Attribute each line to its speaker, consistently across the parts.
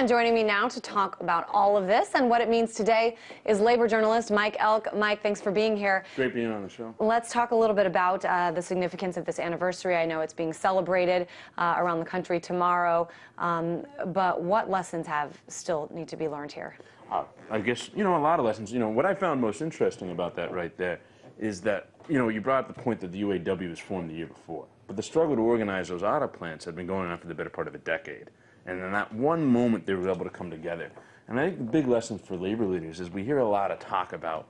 Speaker 1: And joining me now to talk about all of this and what it means today is labor journalist Mike Elk. Mike, thanks for being here.
Speaker 2: Great being on the show.
Speaker 1: Let's talk a little bit about the significance of this anniversary. I know it's being celebrated around the country tomorrow, but what lessons still need to be learned here?
Speaker 2: I guess, a lot of lessons. What I found most interesting about that right there is that, you brought up the point that the UAW was formed the year before. But the struggle to organize those auto plants had been going on for the better part of a decade. And in that one moment, they were able to come together. And I think the big lesson for labor leaders is we hear a lot of talk about,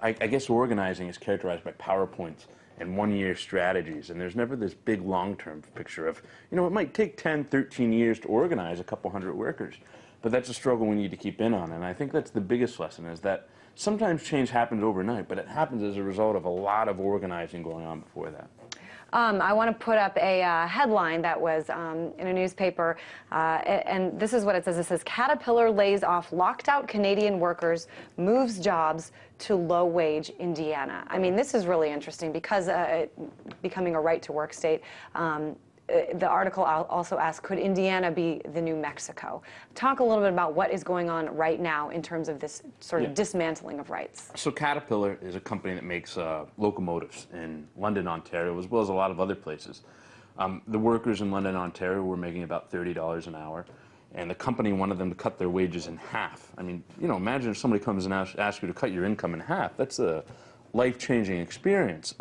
Speaker 2: I guess organizing is characterized by PowerPoints and one-year strategies. And there's never this big long-term picture of, it might take 10, 13 years to organize a couple hundred workers. But that's a struggle we need to keep in on. And I think that's the biggest lesson, is that sometimes change happens overnight, but it happens as a result of a lot of organizing going on before that.
Speaker 1: I want to put up a headline that was in a newspaper, and this is what it says. It says, Caterpillar lays off locked out Canadian workers, moves jobs to low-wage Indiana. I mean, this is really interesting because becoming a right-to-work state, the article also asks, could Indiana be the new Mexico? Talk a little bit about what is going on right now in terms of this sort of dismantling of rights.
Speaker 2: So Caterpillar is a company that makes locomotives in London, Ontario, as well as a lot of other places. The workers in London, Ontario were making about $30 an hour, and the company wanted them to cut their wages in half. I mean, imagine if somebody comes and asks you to cut your income in half. That's a life-changing experience.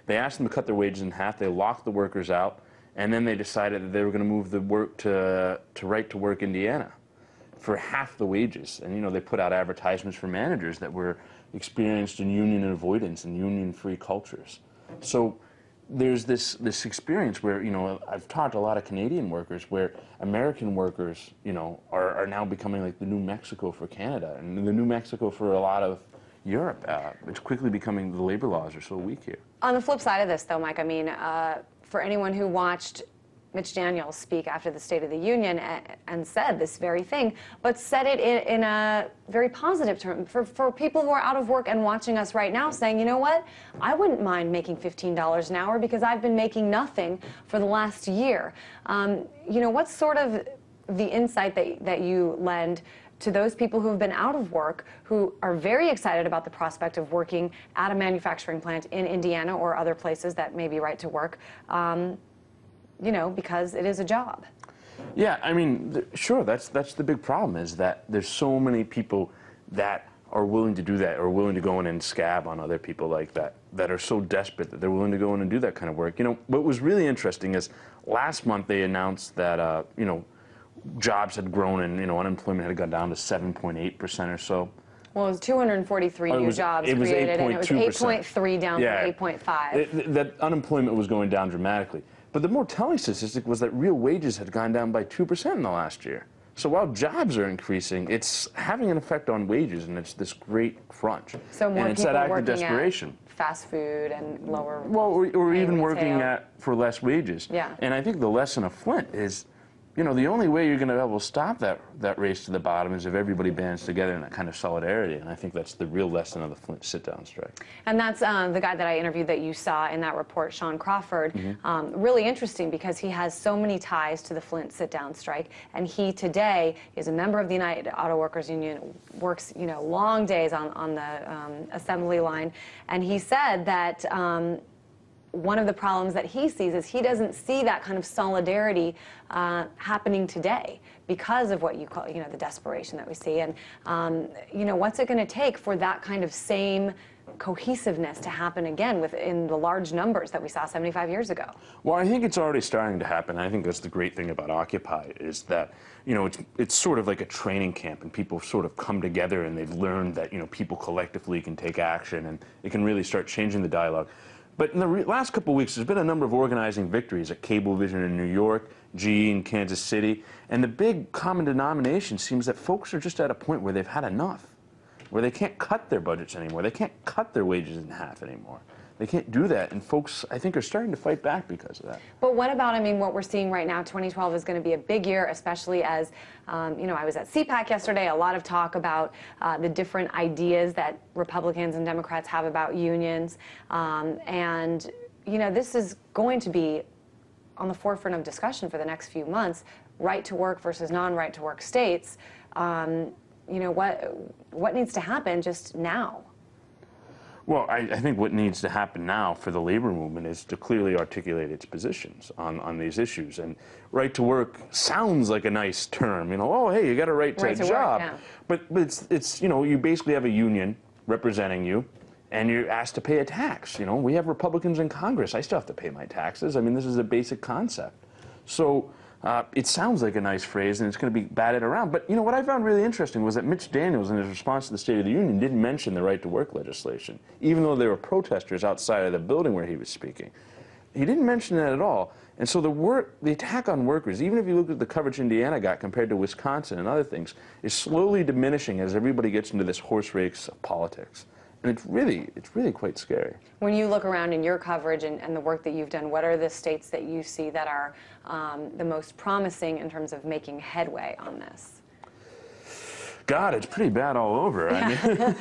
Speaker 2: They asked them to cut their wages in half. They locked the workers out. And then they decided that they were going to move the work to right-to-work Indiana for half the wages. And, they put out advertisements for managers that were experienced in union avoidance and union-free cultures. So there's this experience where, I've talked to a lot of Canadian workers where American workers, are now becoming like the new Mexico for Canada and the new Mexico for a lot of Europe. It's quickly becoming, the labor laws are so weak here.
Speaker 1: On the flip side of this, though, Mike, I mean, for anyone who watched Mitch Daniels speak after the State of the Union and said this very thing, but said it in a very positive term for people who are out of work and watching us right now, saying, you know what, I wouldn't mind making $15 an hour because I've been making nothing for the last year. What's sort of the insight that you lend to those people who have been out of work, who are very excited about the prospect of working at a manufacturing plant in Indiana or other places that may be right to work, because it is a job?
Speaker 2: Yeah, I mean, sure, that's the big problem, is that there's so many people that are willing to do that, or willing to go in and scab on other people like that, that are so desperate that they're willing to go in and do that kind of work. What was really interesting is last month they announced that, jobs had grown and, unemployment had gone down to 7.8% or so.
Speaker 1: Well, it was 243 new jobs created, and it was 8.3 down from 8.5.
Speaker 2: That unemployment was going down dramatically. But the more telling statistic was that real wages had gone down by 2% in the last year. So while jobs are increasing, it's having an effect on wages, and it's this great crunch.
Speaker 1: So more
Speaker 2: and it's
Speaker 1: people
Speaker 2: that act
Speaker 1: working
Speaker 2: of desperation.
Speaker 1: At fast food and lower.
Speaker 2: Well, or even working
Speaker 1: retail.
Speaker 2: for less wages.
Speaker 1: Yeah.
Speaker 2: And I think the lesson of Flint is, the only way you're going to be able to stop that race to the bottom is if everybody bands together in that kind of solidarity. And I think that's the real lesson of the Flint sit-down strike.
Speaker 1: And that's the guy that I interviewed that you saw in that report, Sean Crawford. Really interesting because he has so many ties to the Flint sit-down strike. And he today is a member of the United Auto Workers Union, works, long days on the assembly line. And he said that one of the problems that he sees is he doesn't see that kind of solidarity happening today because of what you call, the desperation that we see. And, what's it going to take for that kind of same cohesiveness to happen again in the large numbers that we saw 75 years ago?
Speaker 2: Well, I think it's already starting to happen. I think that's the great thing about Occupy, is that, it's sort of like a training camp, and people sort of come together and they've learned that, people collectively can take action, and it can really start changing the dialogue. But in the last couple of weeks, there's been a number of organizing victories at Cablevision in New York, GE in Kansas City, and the big common denomination seems that folks are just at a point where they've had enough, where they can't cut their budgets anymore. They can't cut their wages in half anymore. They can't do that, and folks, I think, are starting to fight back because of that.
Speaker 1: But what about, what we're seeing right now, 2012 is going to be a big year, especially as, I was at CPAC yesterday, a lot of talk about the different ideas that Republicans and Democrats have about unions, and, this is going to be on the forefront of discussion for the next few months. right to work versus non-right to work states, you know, what needs to happen just now?
Speaker 2: Well, I think what needs to happen now for the labor movement is to clearly articulate its positions on these issues. And right to work sounds like a nice term, you know, oh, hey, you got a right to a job.
Speaker 1: Work, yeah.
Speaker 2: But it's, you know, you basically have a union representing you, and you're asked to pay a tax. You know, we have Republicans in Congress. I still have to pay my taxes. I mean, this is a basic concept. So it sounds like a nice phrase, and it's going to be batted around. But, you know, what I found really interesting was that Mitch Daniels, in his response to the State of the Union, didn't mention the right to work legislation, even though there were protesters outside of the building where he was speaking. He didn't mention that at all. And so the attack on workers, even if you look at the coverage Indiana got compared to Wisconsin and other things, is slowly diminishing as everybody gets into this horse race of politics. And it's really quite scary.
Speaker 1: When you look around in your coverage and the work that you've done, what are the states that you see that are the most promising in terms of making headway on this?
Speaker 2: God, it's pretty bad all over.
Speaker 1: Yeah.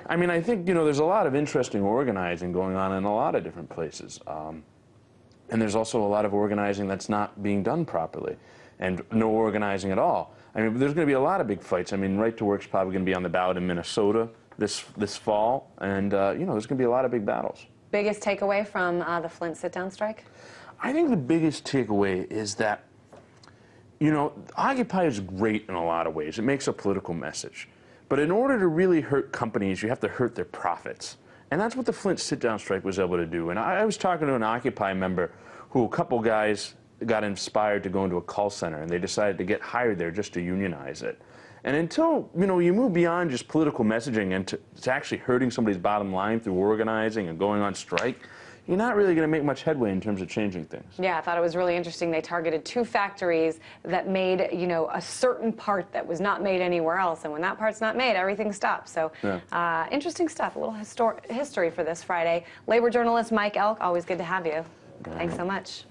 Speaker 2: I mean, I think, you know, there's a lot of interesting organizing going on in a lot of different places. And there's also a lot of organizing that's not being done properly, and no organizing at all. I mean, there's going to be a lot of big fights. I mean, right to work's probably going to be on the ballot in Minnesota this fall, and you know, there's going to be a lot of big battles.
Speaker 1: Biggest takeaway from the Flint sit-down strike?
Speaker 2: I think the biggest takeaway is that, you know, Occupy is great in a lot of ways. It makes a political message. But in order to really hurt companies, you have to hurt their profits. And that's what the Flint sit-down strike was able to do. And I was talking to an Occupy member who a couple guys got inspired to go into a call center, and they decided to get hired there just to unionize it. And until, you know, you move beyond just political messaging and to actually hurting somebody's bottom line through organizing and going on strike, you're not really going to make much headway in terms of changing things.
Speaker 1: Yeah, I thought it was really interesting. They targeted 2 factories that made, you know, a certain part that was not made anywhere else. And when that part's not made, everything stops. So yeah. Interesting stuff. A little history for this Friday. Labor journalist Mike Elk, always good to have you. Thanks so much.